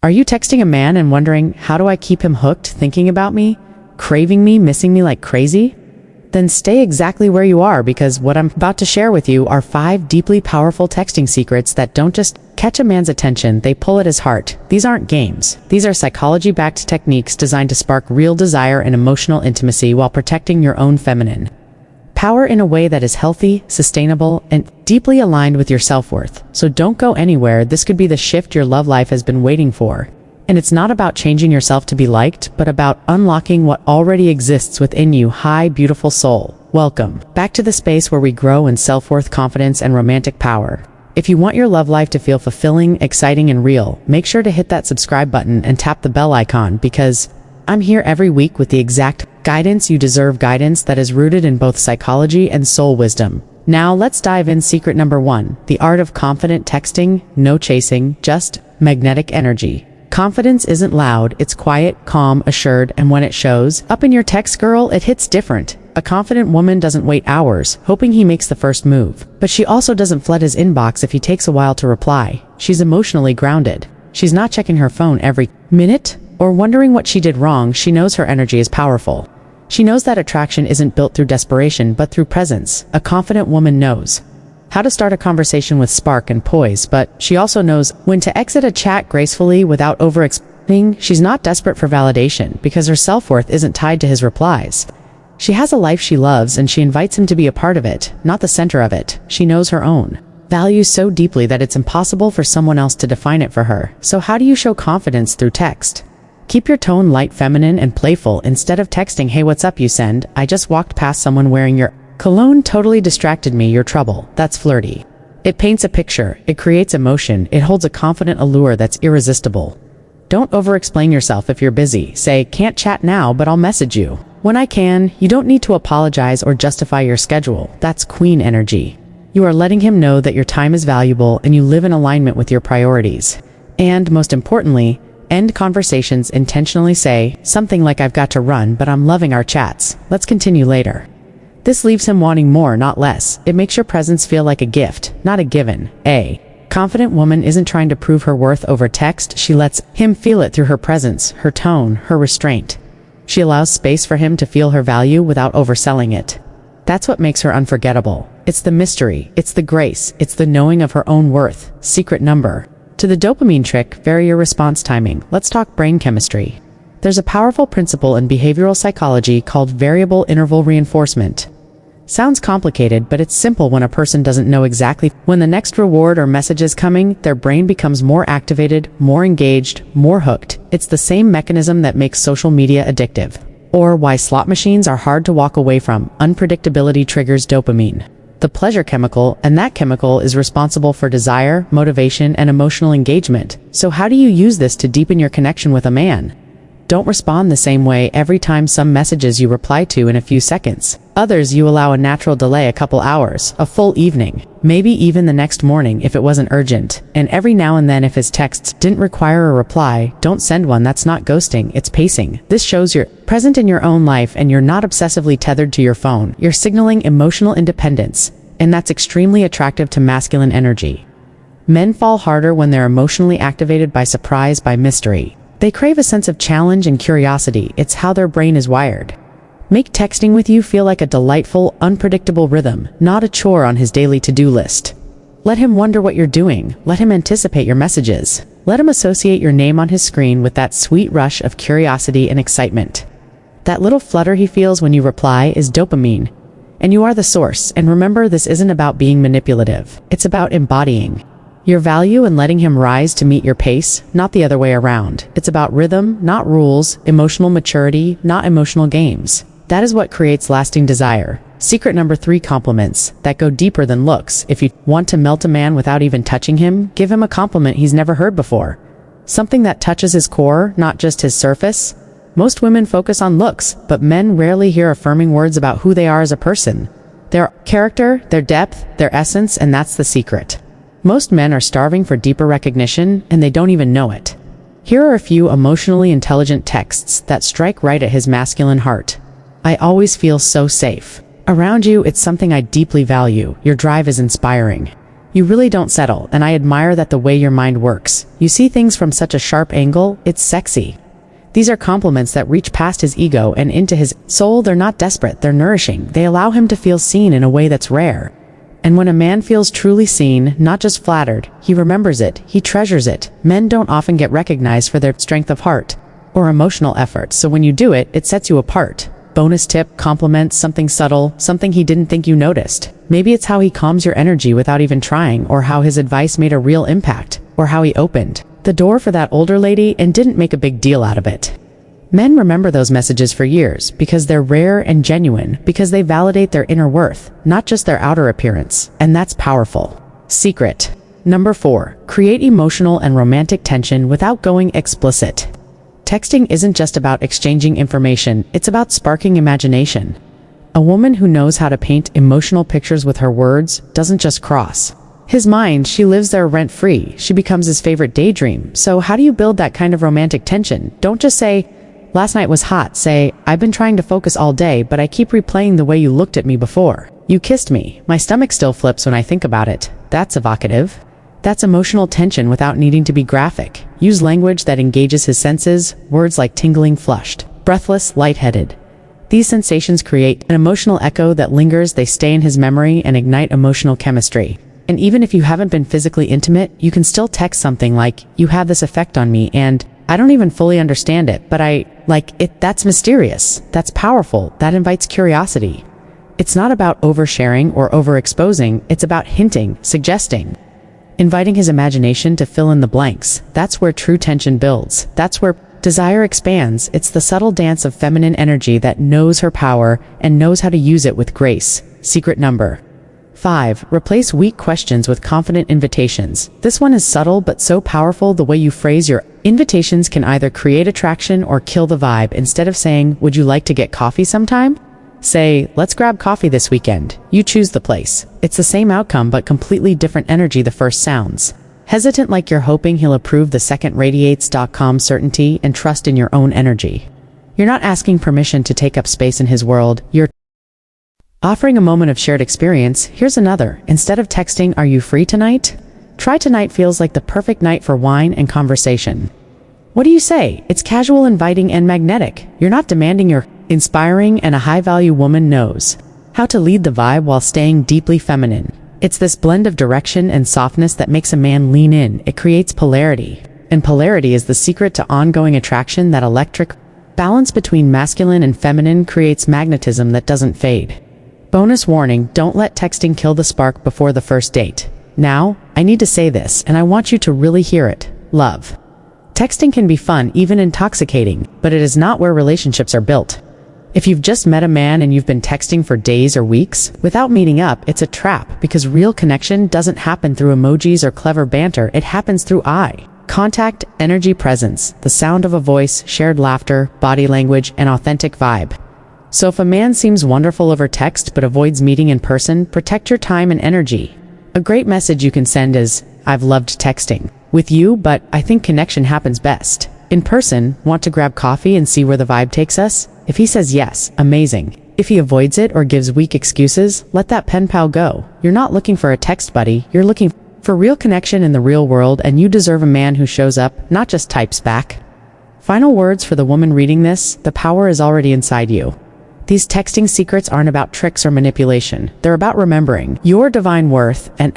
Are you texting a man and wondering, how do I keep him hooked, thinking about me, craving me, missing me like crazy? Then stay exactly where you are, because what I'm about to share with you are 5 deeply powerful texting secrets that don't just catch a man's attention, they pull at his heart. These aren't games. These are psychology-backed techniques designed to spark real desire and emotional intimacy while protecting your own feminine power in a way that is healthy, sustainable, and deeply aligned with your self-worth. So don't go anywhere. This could be the shift your love life has been waiting for. And it's not about changing yourself to be liked, but about unlocking what already exists within you. Hi, beautiful soul. Welcome back to the space where we grow in self-worth, confidence, and romantic power. If you want your love life to feel fulfilling, exciting, and real, make sure to hit that subscribe button and tap the bell icon, because I'm here every week with the exact guidance you deserve, guidance that is rooted in both psychology and soul wisdom. Now let's dive in. Secret number 1, the art of confident texting. No chasing, just magnetic energy. Confidence isn't loud, it's quiet, calm, assured, and when it shows up in your text, girl, it hits different. A confident woman doesn't wait hours, hoping he makes the first move. But she also doesn't flood his inbox if he takes a while to reply. She's emotionally grounded. She's not checking her phone every minute or wondering what she did wrong. She knows her energy is powerful. She knows that attraction isn't built through desperation, but through presence. A confident woman knows how to start a conversation with spark and poise, but she also knows when to exit a chat gracefully without over-explaining. She's not desperate for validation, because her self-worth isn't tied to his replies. She has a life she loves, and she invites him to be a part of it, not the center of it. She knows her own values so deeply that it's impossible for someone else to define it for her. So how do you show confidence through text? Keep your tone light, feminine, and playful. Instead of texting, "Hey, what's up," you send, "I just walked past someone wearing your cologne, totally distracted me, your trouble." That's flirty. It paints a picture, it creates emotion, it holds a confident allure that's irresistible. Don't over-explain yourself if you're busy. Say, "Can't chat now, but I'll message you when I can." You don't need to apologize or justify your schedule. That's queen energy. You are letting him know that your time is valuable and you live in alignment with your priorities. And most importantly, end conversations intentionally. Say something like, "I've got to run, but I'm loving our chats. Let's continue later." This leaves him wanting more, not less. It makes your presence feel like a gift, not a given. A confident woman isn't trying to prove her worth over text. She lets him feel it through her presence, her tone, her restraint. She allows space for him to feel her value without overselling it. That's what makes her unforgettable. It's the mystery, it's the grace, it's the knowing of her own worth. Secret number 2, the dopamine trick. Vary your response timing. Let's talk brain chemistry. There's a powerful principle in behavioral psychology called variable interval reinforcement. Sounds complicated, but it's simple. When a person doesn't know exactly when the next reward or message is coming, their brain becomes more activated, more engaged, more hooked. It's the same mechanism that makes social media addictive, or why slot machines are hard to walk away from. Unpredictability triggers dopamine, the pleasure chemical, and that chemical is responsible for desire, motivation, and emotional engagement. So how do you use this to deepen your connection with a man? Don't respond the same way every time. Some messages you reply to in a few seconds. Others you allow a natural delay, a couple hours, a full evening, maybe even the next morning if it wasn't urgent. And every now and then, if his texts didn't require a reply, don't send one. That's not ghosting, it's pacing. This shows you're present in your own life and you're not obsessively tethered to your phone. You're signaling emotional independence, and that's extremely attractive to masculine energy. Men fall harder when they're emotionally activated by surprise, by mystery. They crave a sense of challenge and curiosity. It's how their brain is wired. Make texting with you feel like a delightful, unpredictable rhythm, not a chore on his daily to-do list. Let him wonder what you're doing. Let him anticipate your messages. Let him associate your name on his screen with that sweet rush of curiosity and excitement. That little flutter he feels when you reply is dopamine, and you are the source. And remember, this isn't about being manipulative. It's about embodying your value and letting him rise to meet your pace, not the other way around. It's about rhythm, not rules, emotional maturity, not emotional games. That is what creates lasting desire. Secret number 3, compliments that go deeper than looks. If you want to melt a man without even touching him, give him a compliment he's never heard before. Something that touches his core, not just his surface. Most women focus on looks, but men rarely hear affirming words about who they are as a person. Their character, their depth, their essence, and that's the secret. Most men are starving for deeper recognition, and they don't even know it. Here are a few emotionally intelligent texts that strike right at his masculine heart. "I always feel so safe around you. It's something I deeply value. Your drive is inspiring. You really don't settle, and I admire that the way your mind works. You see things from such a sharp angle, it's sexy. These are compliments that reach past his ego and into his soul. They're not desperate, they're nourishing. They allow him to feel seen in a way that's rare. And when a man feels truly seen, not just flattered, he remembers it, he treasures it. Men don't often get recognized for their strength of heart or emotional effort, so when you do it, it sets you apart. Bonus tip, compliments, something subtle, something he didn't think you noticed. Maybe it's how he calms your energy without even trying, or how his advice made a real impact, or how he opened the door for that older lady and didn't make a big deal out of it. Men remember those messages for years because they're rare and genuine, because they validate their inner worth, not just their outer appearance, and that's powerful. Secret. Number 4. Create emotional and romantic tension without going explicit. Texting isn't just about exchanging information, it's about sparking imagination. A woman who knows how to paint emotional pictures with her words doesn't just cross his mind, she lives there rent-free. She becomes his favorite daydream. So how do you build that kind of romantic tension? Don't just say, "Last night was hot." Say, "I've been trying to focus all day, but I keep replaying the way you looked at me before. You kissed me. My stomach still flips when I think about it." That's evocative. That's emotional tension without needing to be graphic. Use language that engages his senses, words like tingling, flushed, breathless, lightheaded. These sensations create an emotional echo that lingers, they stay in his memory and ignite emotional chemistry. And even if you haven't been physically intimate, you can still text something like, "You have this effect on me, and I don't even fully understand it, but I like it." That's mysterious. That's powerful. That invites curiosity. It's not about oversharing or overexposing, it's about hinting, suggesting, inviting his imagination to fill in the blanks. That's where true tension builds. That's where desire expands. It's the subtle dance of feminine energy that knows her power and knows how to use it with grace. Secret number 5. Replace weak questions with confident invitations. This one is subtle but so powerful. The way you phrase your invitations can either create attraction or kill the vibe. Instead of saying, "Would you like to get coffee sometime?" Say, "Let's grab coffee this weekend." You choose the place. It's the same outcome but completely different energy. The first sounds hesitant, like you're hoping he'll approve. The second radiates calm certainty and trust in your own energy. You're not asking permission to take up space in his world. You're offering a moment of shared experience. Here's another. Instead of texting, "Are you free tonight?" Try "Tonight feels like the perfect night for wine and conversation." What do you say? It's casual, inviting, and magnetic. You're not demanding, you're inspiring, and a high-value woman knows how to lead the vibe while staying deeply feminine. It's this blend of direction and softness that makes a man lean in. It creates polarity. And polarity is the secret to ongoing attraction. That electric balance between masculine and feminine creates magnetism that doesn't fade. Bonus warning, don't let texting kill the spark before the first date. Now, I need to say this, and I want you to really hear it. Love. Texting can be fun, even intoxicating, but it is not where relationships are built. If you've just met a man and you've been texting for days or weeks without meeting up, it's a trap, because real connection doesn't happen through emojis or clever banter. It happens through eye contact, energy, presence, the sound of a voice, shared laughter, body language, and authentic vibe. So if a man seems wonderful over text but avoids meeting in person, protect your time and energy. A great message you can send is, "I've loved texting with you, but I think connection happens best in person. Want to grab coffee and see where the vibe takes us?" If he says yes, amazing. If he avoids it or gives weak excuses, let that pen pal go. You're not looking for a text buddy, you're looking for real connection in the real world, and you deserve a man who shows up, not just types back. Final words for the woman reading this: the power is already inside you. These texting secrets aren't about tricks or manipulation. They're about remembering your divine worth and